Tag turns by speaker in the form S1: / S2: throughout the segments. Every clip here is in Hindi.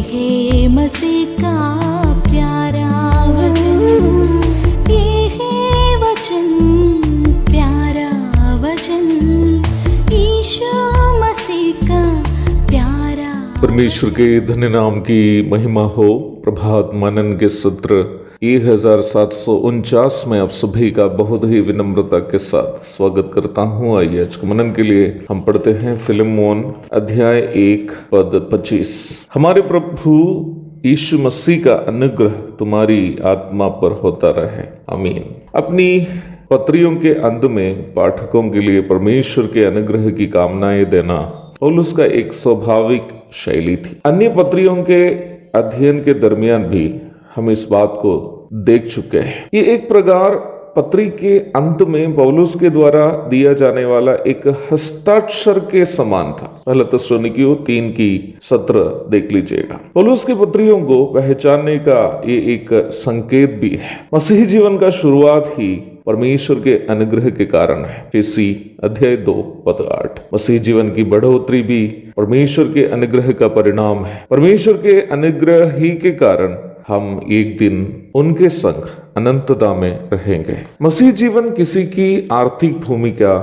S1: है मसीह का प्यारा वचन, ये है वचन, प्यारा वचन, यीशु मसीह का प्यारा।
S2: परमेश्वर के धन्य नाम की महिमा हो। प्रभात मनन के सत्र 1749 में आप सभी का बहुत ही विनम्रता के साथ स्वागत करता हूँ। आइए आज के मनन के लिए हम पढ़ते हैं फिलिमोन अध्याय 1 पद 25। हमारे प्रभु यीशु मसीह का अनुग्रह तुम्हारी आत्मा पर होता रहे, आमीन। अपनी पत्रियों के अंत में पाठकों के लिए परमेश्वर के अनुग्रह की कामनाएं देना पौलुस का एक स्वाभाविक शैली थी। अन्य पत्रियों के अध्ययन के दरमियान भी हम इस बात को देख चुके हैं। ये एक प्रकार पत्री के अंत में पौलुस के द्वारा दिया जाने वाला एक हस्ताक्षर के समान था। पहला थिस्सलुनीकियों 3 की 17 देख लीजिएगा। पौलुस की पत्रियों को पहचानने का ये एक संकेत भी है। मसीही जीवन का शुरुआत ही परमेश्वर के अनुग्रह के कारण है। इसी अध्याय 2 पद 8। मसीह जीवन की बढ़ोतरी भी परमेश्वर के अनुग्रह का परिणाम है। परमेश्वर के अनुग्रह ही के कारण हम एक दिन उनके संग अनंतता में रहेंगे। मसीह जीवन किसी की आर्थिक भूमिका,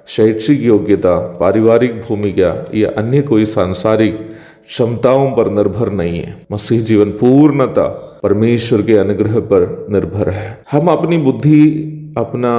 S2: शैक्षिक योग्यता, पारिवारिक भूमिका या अन्य कोई सांसारिक क्षमताओं पर निर्भर नहीं है। मसीह जीवन पूर्णता परमेश्वर के अनुग्रह पर निर्भर है। हम अपनी बुद्धि, अपना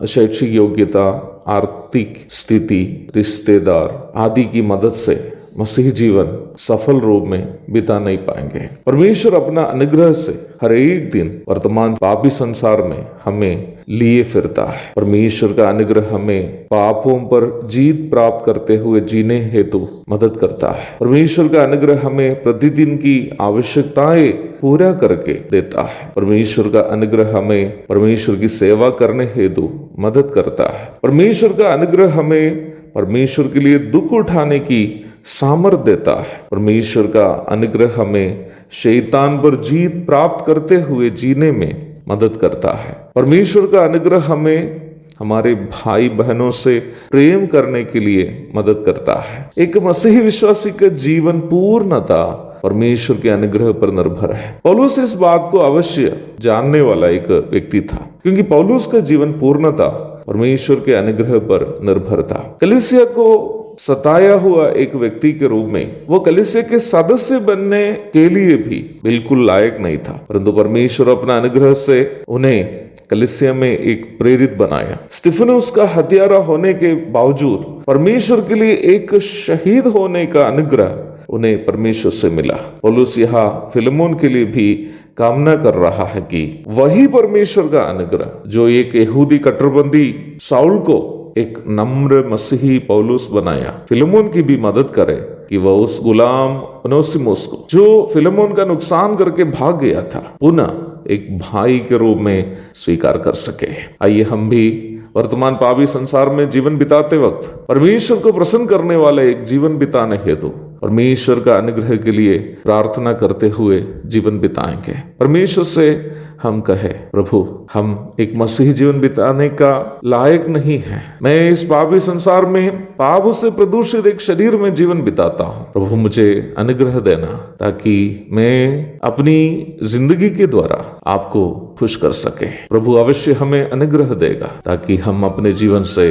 S2: शैक्षिक योग्यता, आर्थिक स्थिति, रिश्तेदार आदि की मदद से मसीह जीवन सफल रूप में बिता नहीं पाएंगे। परमेश्वर अपना अनुग्रह से हर एक दिन वर्तमान पापी संसार में हमें लिए फिरता है। परमेश्वर का अनुग्रह हमें पापों पर जीत प्राप्त करते हुए जीने हेतु मदद करता है। परमेश्वर का अनुग्रह हमें प्रतिदिन की आवश्यकताएं पूरा करके देता है। परमेश्वर का अनुग्रह हमें परमेश्वर की सेवा करने हेतु मदद करता है। परमेश्वर का अनुग्रह हमें परमेश्वर के लिए दुख उठाने की सामर्थ्य देता है। परमेश्वर का अनुग्रह हमें शैतान पर जीत प्राप्त करते हुए जीने में मदद करता है। परमेश्वर का अनुग्रह हमें हमारे भाई बहनों से प्रेम करने के लिए मदद करता है। एक मसीही विश्वासी का जीवन पूर्णता परमेश्वर के अनुग्रह पर निर्भर है। पौलुस इस बात को अवश्य जानने वाला एक व्यक्ति था, क्योंकि पौलुस का जीवन पूर्णता परमेश्वर के अनुग्रह पर निर्भर था। कलीसिया को सताया हुआ एक व्यक्ति के रूप में वो कलीसिया के सदस्य बनने के लिए भी बिल्कुल लायक नहीं था, परंतु परमेश्वर अपना अनुग्रह से उन्हें कलीसिया में एक प्रेरित बनाया। स्तिफनुस का हत्यारा होने के बावजूद परमेश्वर के लिए एक शहीद होने का अनुग्रह उन्हें परमेश्वर से मिला। पौलुस यहाँ फिलिमोन के लिए भी कामना कर रहा है कि वही परमेश्वर का अनुग्रह जो एक यहूदी कट्टरबंदी साउल को एक नम्र मसीही पौलुस बनाया, फिलिमोन की भी मदद करे कि वह उस गुलाम ओनेसिमुस को, जो फिलिमोन का नुकसान करके भाग गया था, पुनः एक भाई के रूप में स्वीकार कर सके। आइए हम भी वर्तमान पापी संसार में जीवन बिताते वक्त परमेश्वर को प्रसन्न करने वाला एक जीवन बिताने हेतु परमेश्वर का अनुग्रह के लिए प्रार्थना करते हुए जीवन बिताएंगे। परमेश्वर से हम कहे, प्रभु हम एक मसीही जीवन बिताने का लायक नहीं है। मैं इस पापी संसार में पाप से प्रदूषित एक शरीर में जीवन बिताता हूँ। प्रभु मुझे अनुग्रह देना ताकि मैं अपनी जिंदगी के द्वारा आपको खुश कर सके। प्रभु अवश्य हमें अनुग्रह देगा ताकि हम अपने जीवन से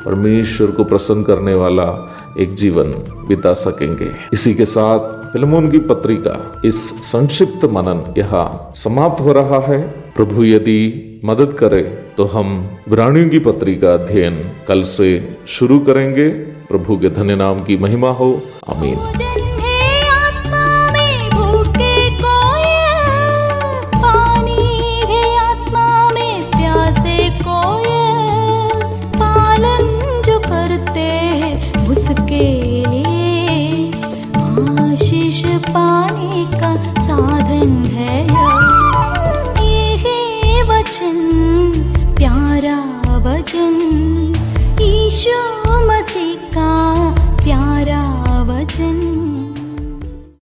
S2: परमेश्वर को प्रसन्न करने वाला एक जीवन बिता सकेंगे। इसी के साथ फिलिमोन की पत्री का इस संक्षिप्त मनन यहाँ समाप्त हो रहा है। प्रभु यदि मदद करे तो हम इब्रानियों की पत्री का अध्ययन कल से शुरू करेंगे। प्रभु के धन्य नाम की महिमा हो, आमीन।
S1: आशीष पाने का साधन है।